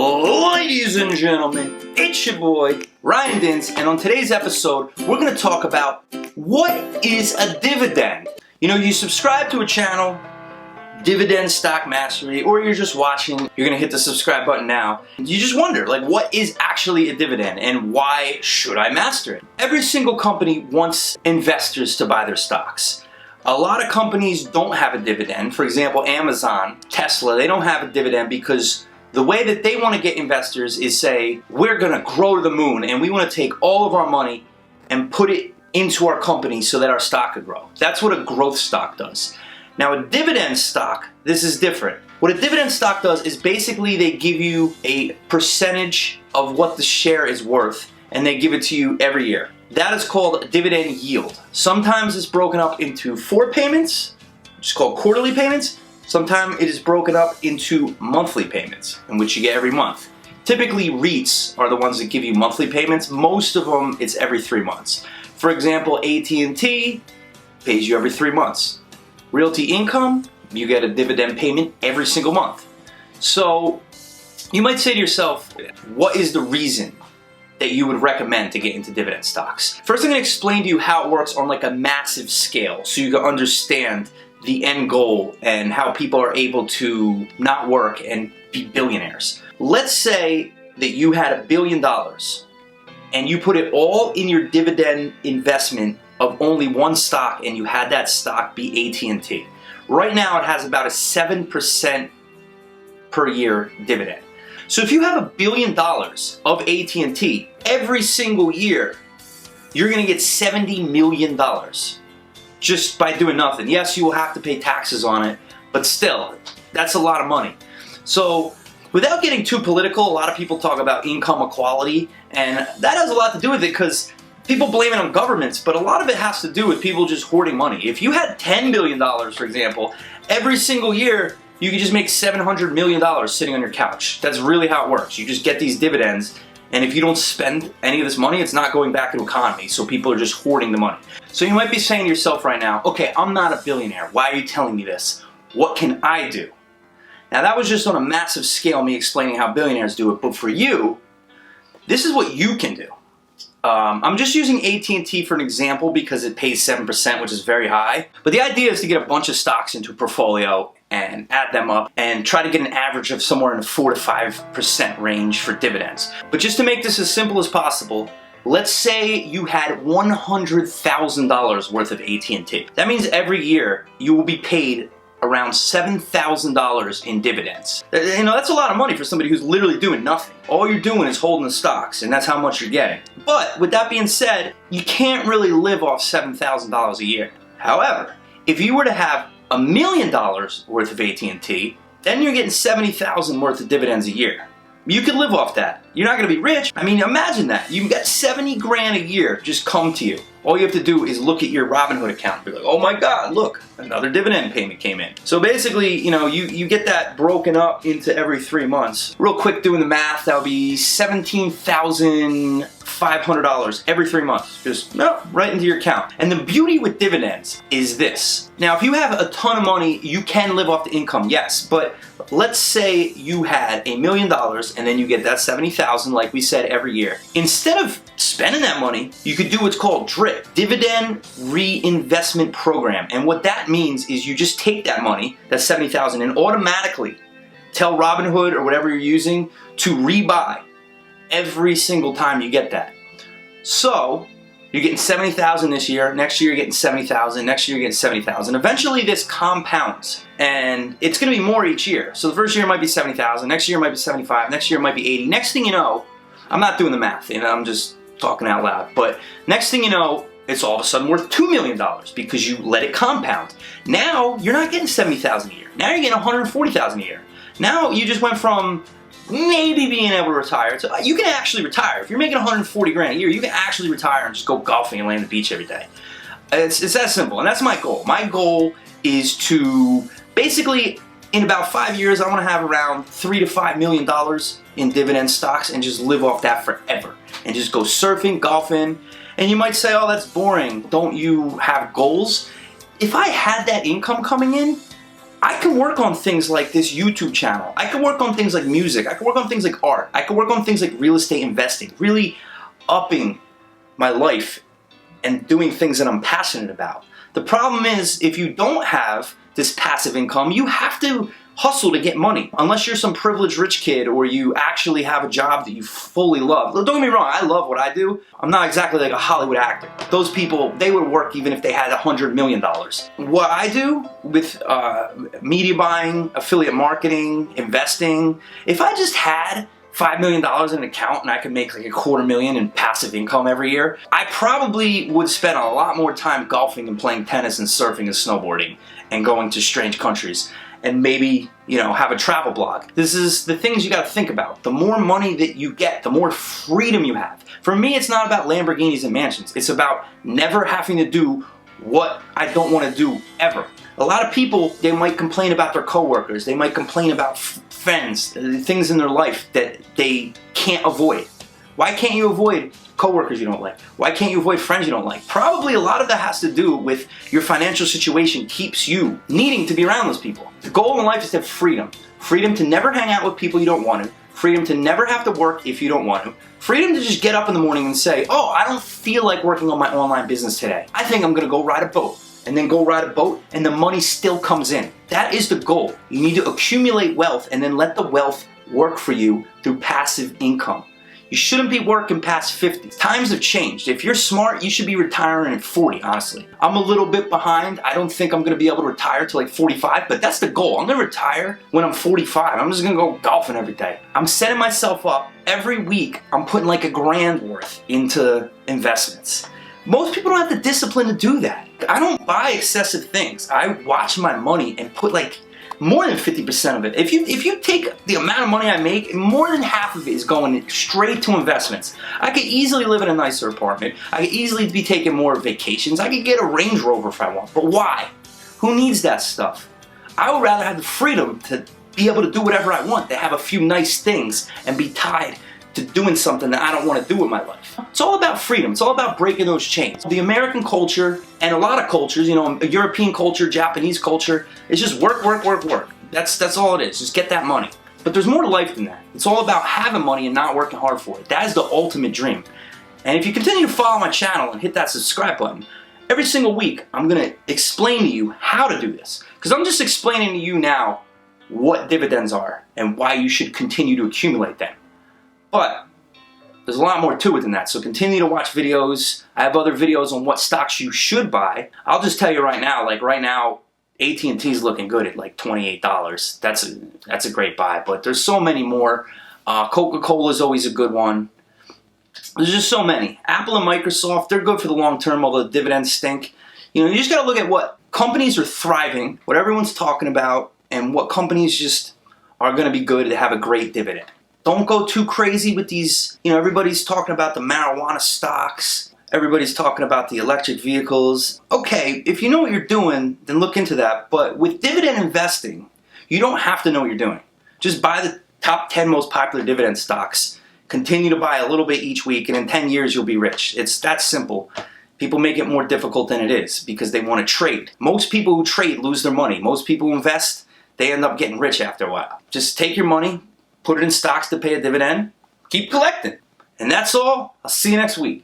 Ladies and gentlemen, it's your boy, Ryan Dins, and on today's episode, we're going to talk about what is a dividend. You know, you subscribe to a channel, Dividend Stock Mastery, or you're just watching, you're going to hit the subscribe button now. You just wonder, like, what is actually a dividend and why should I master it? Every single company wants investors to buy their stocks. A lot of companies don't have a dividend. For example, Amazon, Tesla, they don't have a dividend because the way that they want to get investors is say, we're going to grow to the moon and we want to take all of our money and put it into our company so that our stock could grow. That's what a growth stock does. Now a dividend stock, this is different. What a dividend stock does is basically they give you a percentage of what the share is worth and they give it to you every year. That is called a dividend yield. Sometimes it's broken up into 4 payments, which is called quarterly payments. Sometimes it is broken up into monthly payments, in which you get every month. Typically, REITs are the ones that give you monthly payments. Most of them, it's every 3 months. For example, AT&T pays you every 3 months. Realty Income, you get a dividend payment every single month. So, you might say to yourself, what is the reason that you would recommend to get into dividend stocks? First, I'm going to explain to you how it works on like a massive scale so you can understand the end goal and how people are able to not work and be billionaires. Let's say that you had $1 billion and you put it all in your dividend investment of only one stock and you had that stock be AT&T. Right now it has about a 7% per year dividend. So if you have $1 billion of AT&T, every single year, you're gonna get $70 million just by doing nothing. Yes, you will have to pay taxes on it, but still, that's a lot of money. So without getting too political, a lot of people talk about income equality, and that has a lot to do with it because people blame it on governments, but a lot of it has to do with people just hoarding money. If you had $10 billion, for example, every single year, you could just make $700 million sitting on your couch. That's really how it works. You just get these dividends, and if you don't spend any of this money, it's not going back into the economy, so people are just hoarding the money. So you might be saying to yourself right now, okay, I'm not a billionaire. Why are you telling me this? What can I do? Now that was just on a massive scale, me explaining how billionaires do it, but for you, this is what you can do. I'm just using AT&T for an example because it pays 7%, which is very high. But the idea is to get a bunch of stocks into a portfolio and add them up and try to get an average of somewhere in the 4 to 5% range for dividends. But just to make this as simple as possible, let's say you had $100,000 worth of AT&T. That means every year you will be paid around $7,000 in dividends. You know, that's a lot of money for somebody who's literally doing nothing. All you're doing is holding the stocks, and that's how much you're getting. But with that being said, you can't really live off $7,000 a year. However, if you were to have $1 million worth of AT&T, then you're getting $70,000 worth of dividends a year. You could live off that. You're not gonna be rich. I mean, imagine that. You got 70 grand a year just come to you. All you have to do is look at your Robinhood account. You're like, oh my God, look, another dividend payment came in. So basically, you know, you get that broken up into every 3 months. Real quick doing the math, that would be $17,500 every 3 months. Just right into your account. And the beauty with dividends is this. Now, if you have a ton of money, you can live off the income, yes. But let's say you had $1 million and then you get that $70,000 like we said every year. Instead of spending that money, you could do what's called DRIP, Dividend Reinvestment Program. And what that means is you just take that money, that $70,000, and automatically tell Robinhood or whatever you're using to rebuy every single time you get that. So you're getting $70,000 this year, next year you're getting $70,000, next year you're getting $70,000. Eventually this compounds and it's gonna be more each year. So the first year might be $70,000, next year might be $75,000, next year might be $80,000. Next thing you know, I'm not doing the math, you know, I'm just talking out loud, but next thing you know, it's all of a sudden worth $2 million because you let it compound. Now you're not getting $70,000 a year. Now you're getting $140,000 a year. Now you just went from maybe being able to retire to you can actually retire. If you're making 140 grand a year, you can actually retire and just go golfing and lay on the beach every day. It's that simple, and that's my goal. My goal is to basically, in about 5 years, I want to have around $3 to $5 million in dividend stocks and just live off that forever. And just go surfing, golfing. And you might say, oh, that's boring. Don't you have goals? If I had that income coming in, I can work on things like this YouTube channel. I can work on things like music. I can work on things like art. I can work on things like real estate investing, really upping my life and doing things that I'm passionate about. The problem is, if you don't have this passive income, you have to hustle to get money. Unless you're some privileged rich kid or you actually have a job that you fully love. Don't get me wrong, I love what I do. I'm not exactly like a Hollywood actor. Those people, they would work even if they had $100 million. What I do with media buying, affiliate marketing, investing, if I just had $5 million in an account and I could make like $250,000 in passive income every year, I probably would spend a lot more time golfing and playing tennis and surfing and snowboarding and going to strange countries and maybe, have a travel blog. This is the things you gotta think about. The more money that you get, the more freedom you have. For me, it's not about Lamborghinis and mansions. It's about never having to do what I don't wanna do ever. A lot of people, they might complain about their coworkers. They might complain about friends, things in their life that they can't avoid. Why can't you avoid coworkers you don't like? Why can't you avoid friends you don't like? Probably a lot of that has to do with your financial situation keeps you needing to be around those people. The goal in life is to have freedom. Freedom to never hang out with people you don't want to. Freedom to never have to work if you don't want to. Freedom to just get up in the morning and say, oh, I don't feel like working on my online business today. I think I'm gonna go ride a boat. And then go ride a boat and the money still comes in. That is the goal. You need to accumulate wealth and then let the wealth work for you through passive income. You shouldn't be working past 50. Times have changed. If you're smart, you should be retiring at 40, honestly. I'm a little bit behind. I don't think I'm gonna be able to retire till like 45, but that's the goal. I'm gonna retire when I'm 45. I'm just gonna go golfing every day. I'm setting myself up. Every week, I'm putting like $1,000 worth into investments. Most people don't have the discipline to do that. I don't buy excessive things. I watch my money and put like more than 50% of it. If you take the amount of money I make, more than half of it is going straight to investments. I could easily live in a nicer apartment. I could easily be taking more vacations. I could get a Range Rover if I want. But why? Who needs that stuff? I would rather have the freedom to be able to do whatever I want, to have a few nice things and be tied to doing something that I don't want to do with my life. It's all about freedom. It's all about breaking those chains. The American culture and a lot of cultures, European culture, Japanese culture, is just work, work, work, work. That's all it is. Just get that money. But there's more to life than that. It's all about having money and not working hard for it. That is the ultimate dream. And if you continue to follow my channel and hit that subscribe button, every single week I'm gonna explain to you how to do this. Because I'm just explaining to you now what dividends are and why you should continue to accumulate them. But there's a lot more to it than that, so continue to watch videos. I have other videos on what stocks you should buy. I'll just tell you right now, AT&T is looking good at like $28. That's a great buy, but there's so many more. Coca-Cola is always a good one. There's just so many. Apple and Microsoft, they're good for the long term, although the dividends stink. You just gotta look at what companies are thriving, what everyone's talking about, and what companies just are gonna be good to have a great dividend. Don't go too crazy with these, everybody's talking about the marijuana stocks. Everybody's talking about the electric vehicles. Okay, if you know what you're doing, then look into that. But with dividend investing, you don't have to know what you're doing. Just buy the top 10 most popular dividend stocks. Continue to buy a little bit each week, and in 10 years, you'll be rich. It's that simple. People make it more difficult than it is because they want to trade. Most people who trade lose their money. Most people who invest, they end up getting rich after a while. Just take your money, put it in stocks to pay a dividend, keep collecting. And that's all. I'll see you next week.